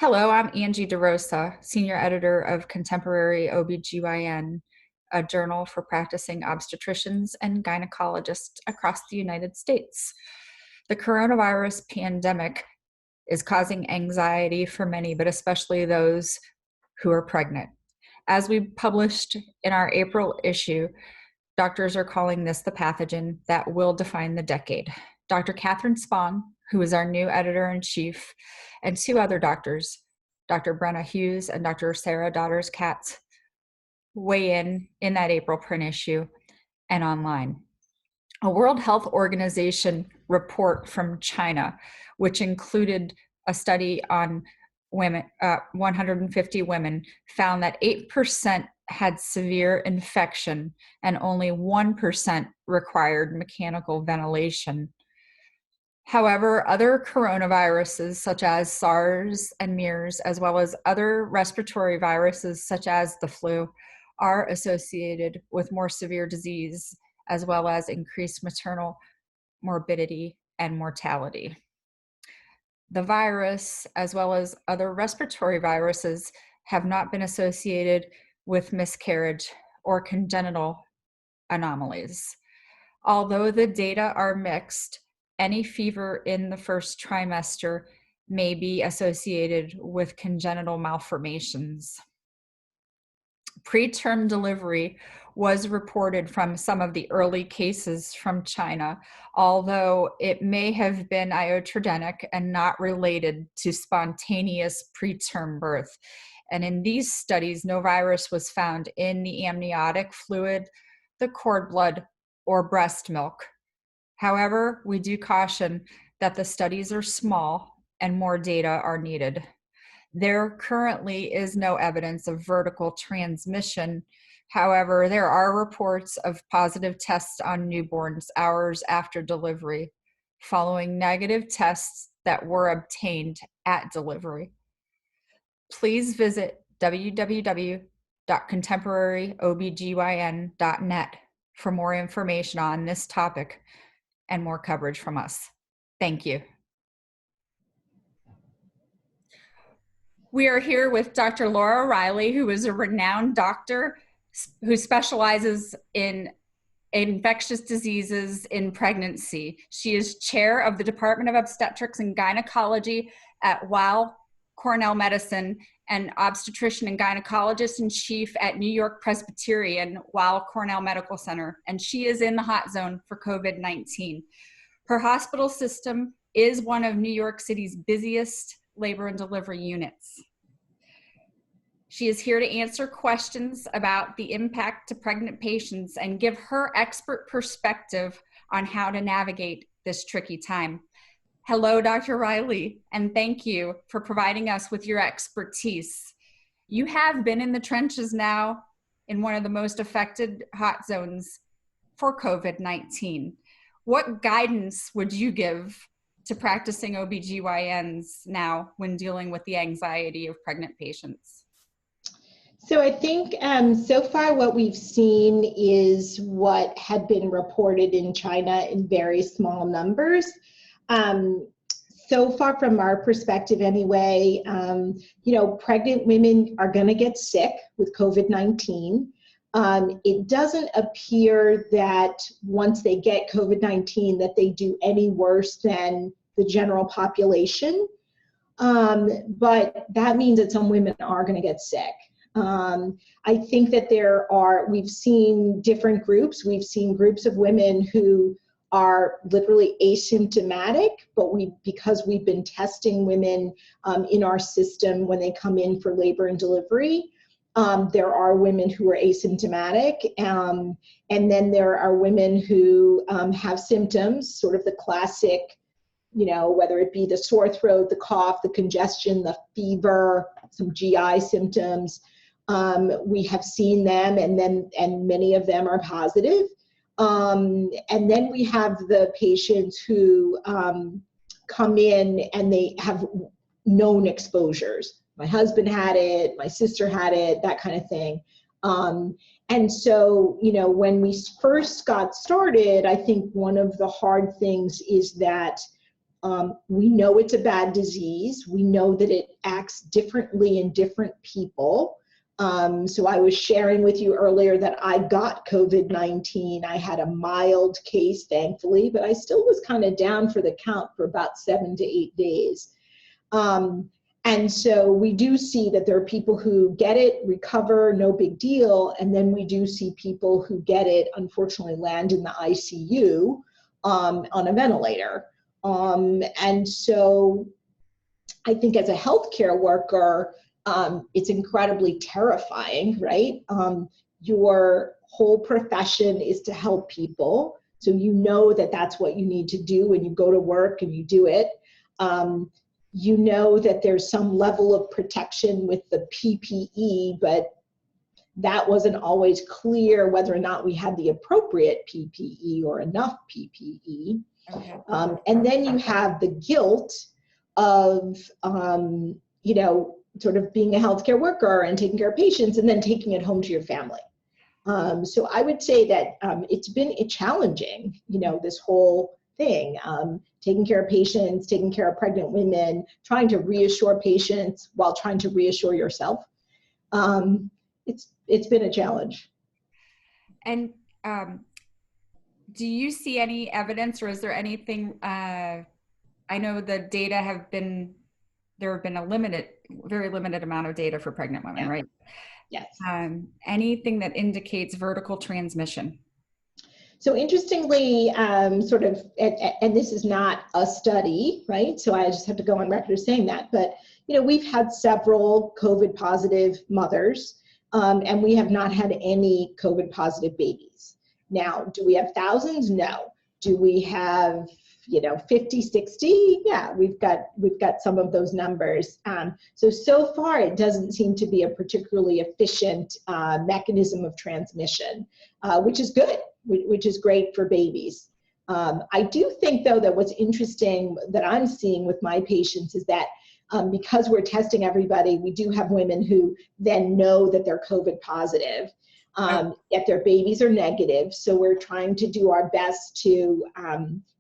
Hello, I'm Angie DeRosa, Senior Editor of Contemporary OBGYN, a journal for practicing obstetricians and gynecologists across the United States. The coronavirus pandemic is causing anxiety for many, but especially those who are pregnant. As we published in our April issue, doctors are calling this the pathogen that will define the decade. Dr. Catherine Spong, who is our new editor-in-chief, and two other doctors, Dr. Brenna Hughes and Dr. Sarah Daughters-Katz, weigh in that April print issue and online. A World Health Organization report from China, which included a study on women, 150 women, found that 8% had severe infection and only 1% required mechanical ventilation. However, other coronaviruses such as SARS and MERS, as well as other respiratory viruses such as the flu, are associated with more severe disease, as well as increased maternal morbidity and mortality. The virus, as well as other respiratory viruses, have not been associated with miscarriage or congenital anomalies. Although the data are mixed, any fever in the first trimester may be associated with congenital malformations. Preterm delivery was reported from some of the early cases from China, although it may have been iatrogenic and not related to spontaneous preterm birth. And in these studies, no virus was found in the amniotic fluid, the cord blood, or breast milk. However, we do caution that the studies are small and more data are needed. There currently is no evidence of vertical transmission. However, there are reports of positive tests on newborns hours after delivery, following negative tests that were obtained at delivery. Please visit www.contemporaryobgyn.net for more information on this topic and more coverage from us. Thank you. We are here with Dr. Laura Riley, who is a renowned doctor who specializes in infectious diseases in pregnancy. She is chair of the Department of Obstetrics and Gynecology at Weill Cornell Medicine and obstetrician and gynecologist-in-chief at New York Presbyterian, Weill Cornell Medical Center, and she is in the hot zone for COVID-19. Her hospital system is one of New York City's busiest labor and delivery units. She is here to answer questions about the impact to pregnant patients and give her expert perspective on how to navigate this tricky time. Hello, Dr. Riley, and thank you for providing us with your expertise. You have been in the trenches now in one of the most affected hot zones for COVID-19. What guidance would you give to practicing OBGYNs now when dealing with the anxiety of pregnant patients? So I think so far what we've seen is what had been reported in China in very small numbers. So far from our perspective anyway, pregnant women are going to get sick with COVID-19. It doesn't appear that once they get COVID-19 that they do any worse than the general population. But that means that some women are going to get sick. I think that we've seen different groups. We've seen groups of women who are literally asymptomatic, but because we've been testing women in our system when they come in for labor and delivery, there are women who are asymptomatic, and then there are women who have symptoms, sort of the classic, whether it be the sore throat, the cough, the congestion, the fever, some GI symptoms. We have seen them, and many of them are positive. And then we have the patients who come in and they have known exposures. My husband had it, my sister had it, that kind of thing. And so, when we first got started, I think one of the hard things is that We know it's a bad disease. We know that it acts differently in different people. So I was sharing with you earlier that I got COVID-19. I had a mild case, thankfully, but I still was kind of down for the count for about 7 to 8 days. And so we do see that there are people who get it, recover, no big deal. And then we do see people who get it, unfortunately land in the ICU on a ventilator. And so I think as a healthcare worker, it's incredibly terrifying, right? Your whole profession is to help people. So you know that that's what you need to do when you go to work and you do it. You know that there's some level of protection with the PPE, but that wasn't always clear whether or not we had the appropriate PPE or enough PPE. Okay. And then you have the guilt of, you know, sort of being a healthcare worker and taking care of patients and then taking it home to your family. So I would say that it's been challenging, you know, this whole thing, taking care of patients, taking care of pregnant women, trying to reassure patients while trying to reassure yourself. It's been a challenge. And do you see any evidence, or is there anything, I know the data there have been a very limited amount of data for pregnant women, yeah. right? Yes. Anything that indicates vertical transmission? So interestingly, sort of, and this is not a study, right? So I just have to go on record as saying that, but, you know, we've had several COVID positive mothers, and we have not had any COVID positive babies. Now, do we have thousands? No. Do we have, you know, 50, 60? Yeah, we've got some of those numbers. So far, it doesn't seem to be a particularly efficient mechanism of transmission, which is good, which is great for babies. I do think, though, that what's interesting that I'm seeing with my patients is that because we're testing everybody, we do have women who then know that they're COVID positive, yet their babies are negative. So we're trying to do our best to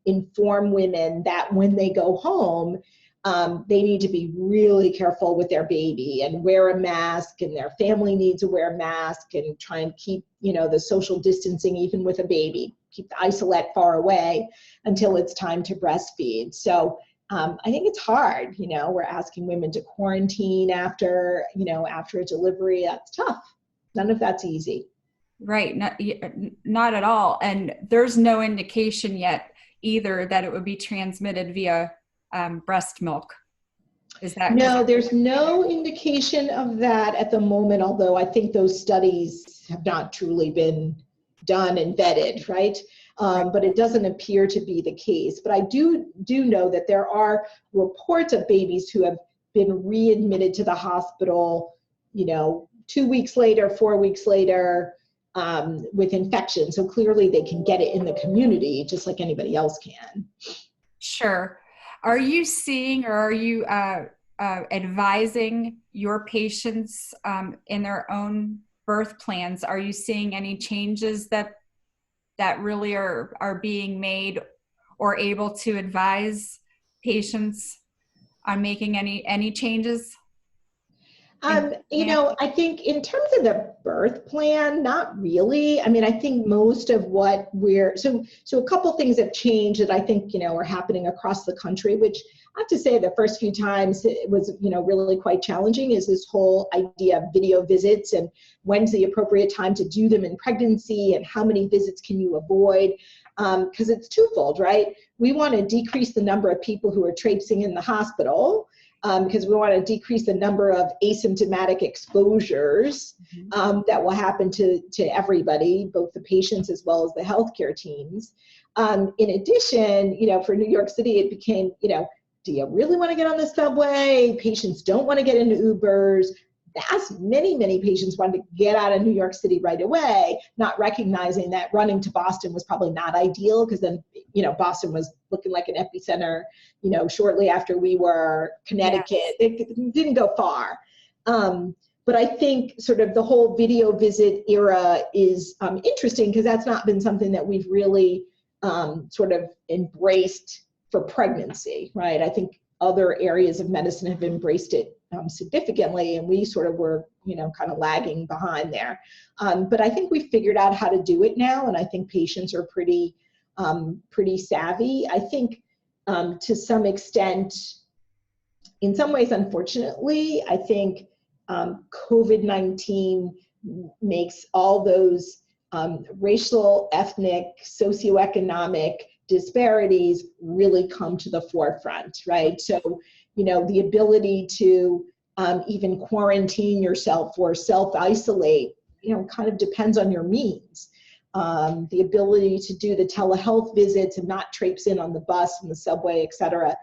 inform women that when they go home, they need to be really careful with their baby and wear a mask, and their family needs to wear a mask, and try and keep, you know, the social distancing even with a baby, keep the isolate far away until it's time to breastfeed. So I think it's hard, you know, we're asking women to quarantine after a delivery. That's tough. None of that's easy. Right, not at all. And there's no indication yet either that it would be transmitted via breast milk. Is that? No, there's no indication of that at the moment, although I think those studies have not truly been done and vetted, right? But it doesn't appear to be the case. But I do know that there are reports of babies who have been readmitted to the hospital, you know, 2 weeks later, 4 weeks later, with infection. So clearly they can get it in the community just like anybody else can. Sure. Are you seeing, or are you advising your patients in their own birth plans? Are you seeing any changes that really are being made, or able to advise patients on making any changes? You know, I think in terms of the birth plan, not really. I mean, I think most of what so a couple things have changed that I think, you know, are happening across the country, which I have to say the first few times it was, you know, really quite challenging, is this whole idea of video visits and when's the appropriate time to do them in pregnancy and how many visits can you avoid? Because it's twofold, right? We want to decrease the number of people who are traipsing in the hospital, because we want to decrease the number of asymptomatic exposures that will happen to everybody, both the patients as well as the healthcare teams. In addition, you know, for New York City, it became, you know, do you really want to get on the subway? Patients don't want to get into Ubers. Many patients wanted to get out of New York City right away, not recognizing that running to Boston was probably not ideal, because then, you know, Boston was looking like an epicenter, you know, shortly after we were. Connecticut. Yes. It didn't go far. But I think sort of the whole video visit era is interesting, because that's not been something that we've really sort of embraced for pregnancy, right? I think other areas of medicine have embraced it significantly, and we sort of were, kind of lagging behind there. But I think we figured out how to do it now, and I think patients are pretty savvy. I think to some extent, in some ways, unfortunately, I think COVID-19 makes all those racial, ethnic, socioeconomic disparities really come to the forefront, right? So, the ability to even quarantine yourself or self-isolate, kind of depends on your means. The ability to do the telehealth visits and not traipse in on the bus and the subway, et cetera,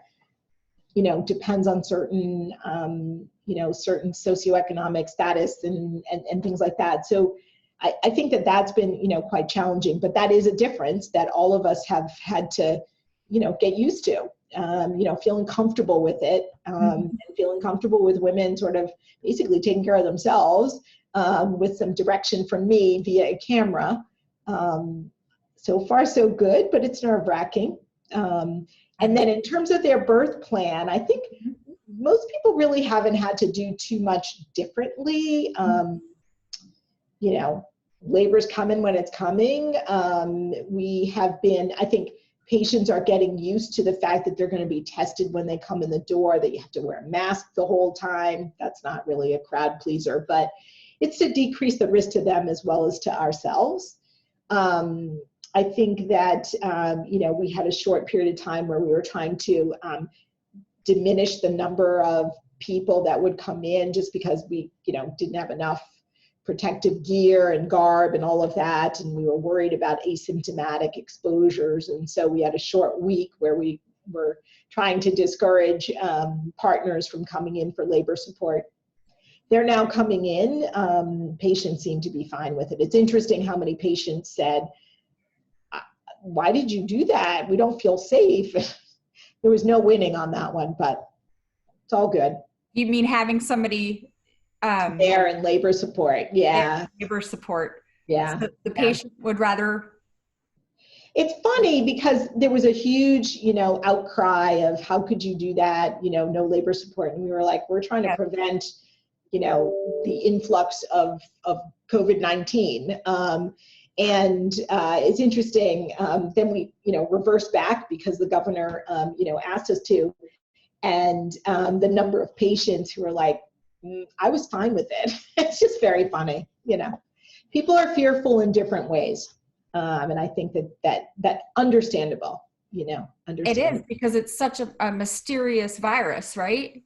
depends on certain, certain socioeconomic status and things like that. So I think that that's been, quite challenging, but that is a difference that all of us have had to, get used to, feeling comfortable with it, and feeling comfortable with women sort of basically taking care of themselves, with some direction from me via a camera. So far so good, but it's nerve-wracking. And then in terms of their birth plan, I think most people really haven't had to do too much differently. Labor's coming when it's coming. We have been, I think patients are getting used to the fact that they're going to be tested when they come in the door, that you have to wear a mask the whole time. That's not really a crowd pleaser, but it's to decrease the risk to them as well as to ourselves. I think that, we had a short period of time where we were trying to diminish the number of people that would come in just because we, didn't have enough protective gear and garb and all of that. And we were worried about asymptomatic exposures. And so we had a short week where we were trying to discourage partners from coming in for labor support. They're now coming in. Patients seem to be fine with it. It's interesting how many patients said, why did you do that? We don't feel safe. There was no winning on that one, but it's all good. You mean having somebody there in labor support? Yeah. Labor support. Yeah. So the patient would rather. It's funny because there was a huge, outcry of how could you do that? No labor support. And we were like, we're trying to prevent, the influx of COVID-19. And it's interesting. Then we, reversed back because the governor, asked us to. And the number of patients who were like, I was fine with it. It's just very funny. People are fearful in different ways. And I think that understandable, understandable. It is because it's such a mysterious virus, right?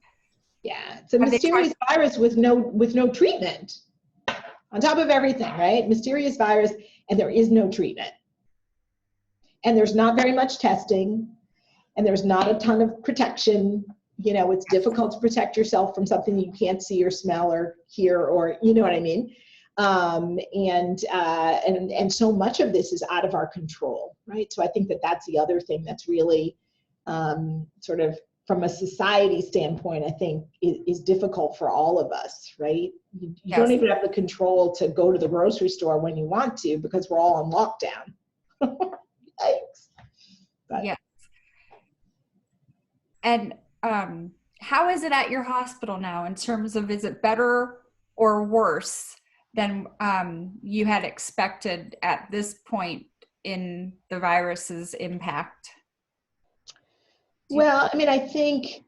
Yeah. It's a mysterious virus with no treatment. On top of everything, right? Mysterious virus, and there is no treatment. And there's not very much testing, and there's not a ton of protection. It's difficult to protect yourself from something you can't see or smell or hear, or, you know what I mean? And so much of this is out of our control, right? So I think that that's the other thing that's really sort of from a society standpoint, I think is difficult for all of us, right? You don't even have the control to go to the grocery store when you want to because we're all on lockdown. Yikes. But. Yeah. And how is it at your hospital now in terms of, is it better or worse than you had expected at this point in the virus's impact? Well, I mean, I think,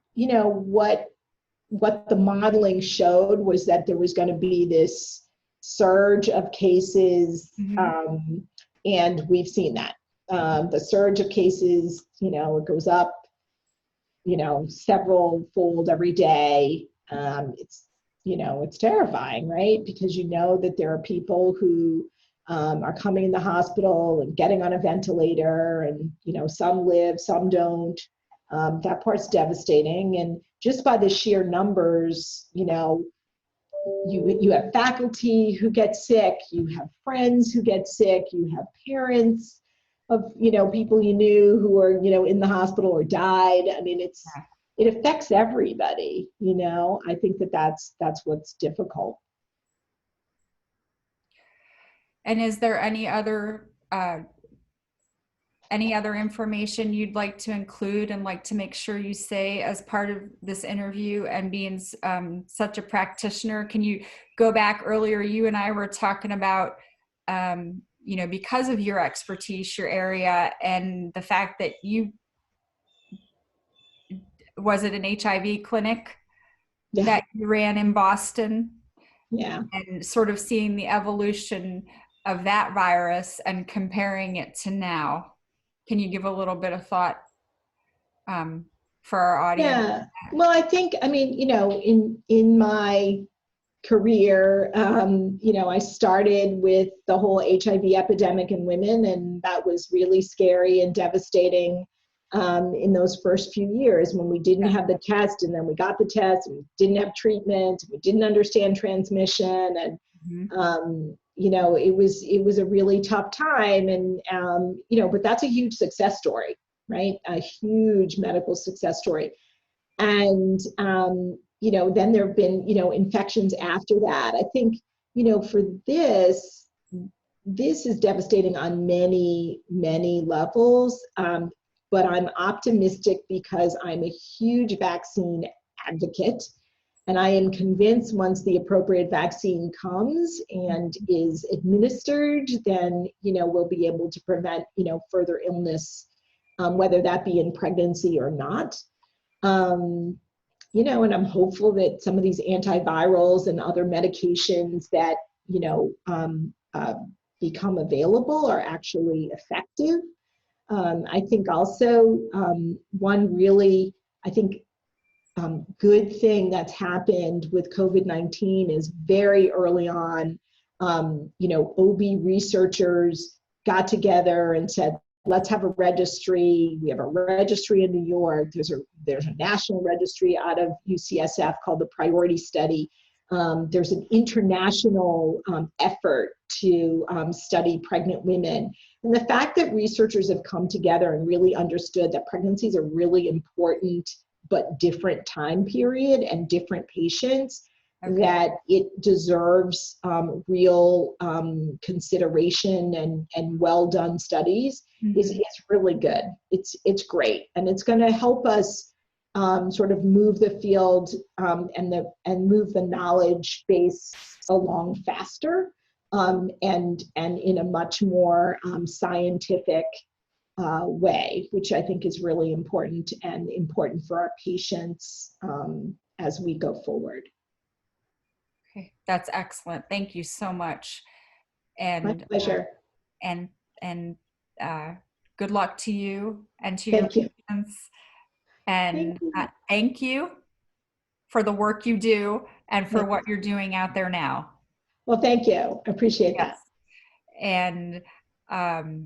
what the modeling showed was that there was going to be this surge of cases, and we've seen that. The surge of cases, it goes up, several fold every day. It's terrifying, right? Because that there are people who are coming in the hospital and getting on a ventilator, and, some live, some don't. That part's devastating. And just by the sheer numbers, you have faculty who get sick, you have friends who get sick, you have parents of, people you knew who are, in the hospital or died. I mean, it affects everybody, I think that's what's difficult. And is there any other any other information you'd like to include and like to make sure you say as part of this interview, and being such a practitioner, can you go back earlier? You and I were talking about, you know, because of your expertise, your area, and the fact that was it an HIV clinic that you ran in Boston? Yeah. And sort of seeing the evolution of that virus and comparing it to now. Can you give a little bit of thought for our audience? Yeah. Well, I think, I mean, you know, in my career, you know, I started with the whole HIV epidemic in women, and that was really scary and devastating in those first few years when we didn't have the test, and then we got the test, and we didn't have treatment, we didn't understand transmission, and you know, it was a really tough time, and you know, but that's a huge success story, right? A huge medical success story. And you know, then there have been, you know, infections after that. I think, you know, for this is devastating on many, many levels. But I'm optimistic because I'm a huge vaccine advocate. And I am convinced once the appropriate vaccine comes and is administered, then, you know, we'll be able to prevent, you know, further illness, whether that be in pregnancy or not. You know, and I'm hopeful that some of these antivirals and other medications that, you know, become available are actually effective. I think also one really, I think, good thing that's happened with COVID-19 is very early on, you know, OB researchers got together and said, let's have a registry. We have a registry in New York. There's a national registry out of UCSF called the Priority Study. There's an international effort to study pregnant women. And the fact that researchers have come together and really understood that pregnancies are really important, but different time period and different patients, that it deserves real consideration and well done studies is really good. It's great, and it's going to help us sort of move the field and move the knowledge base along faster and in a much more scientific way, which I think is really important and important for our patients as we go forward. Okay, that's excellent. Thank you so much. And my pleasure. And good luck to you and to your patients. And thank you for the work you do and for what you're doing out there now. Well, thank you. I appreciate that. And all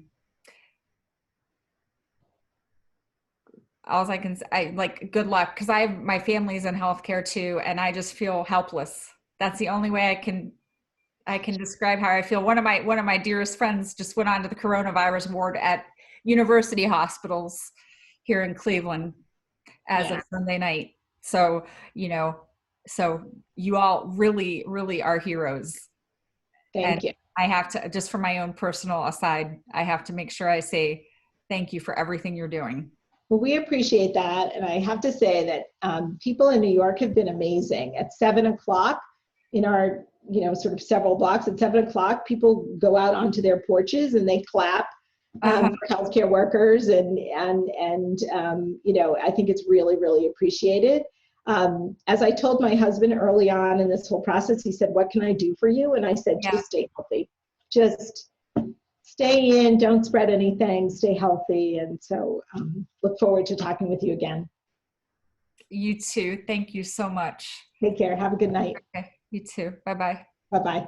I can say, like, good luck, because my family's in healthcare too, and I just feel helpless. That's the only way I can describe how I feel. One of my dearest friends just went on to the coronavirus ward at university hospitals here in Cleveland as of Sunday night. So, you know, so you all really, really are heroes. Thank you. I have to, just for my own personal aside, I have to make sure I say thank you for everything you're doing. Well, we appreciate that. And I have to say that people in New York have been amazing. At 7 o'clock in our, you know, sort of several blocks, at 7 o'clock, people go out onto their porches and they clap for healthcare workers. And you know, I think it's really, really appreciated. As I told my husband early on in this whole process, he said, "What can I do for you?" And I said, "Just stay healthy. Just stay in, don't spread anything, stay healthy." And so look forward to talking with you again. You too. Thank you so much. Take care. Have a good night. Okay. You too. Bye-bye. Bye-bye.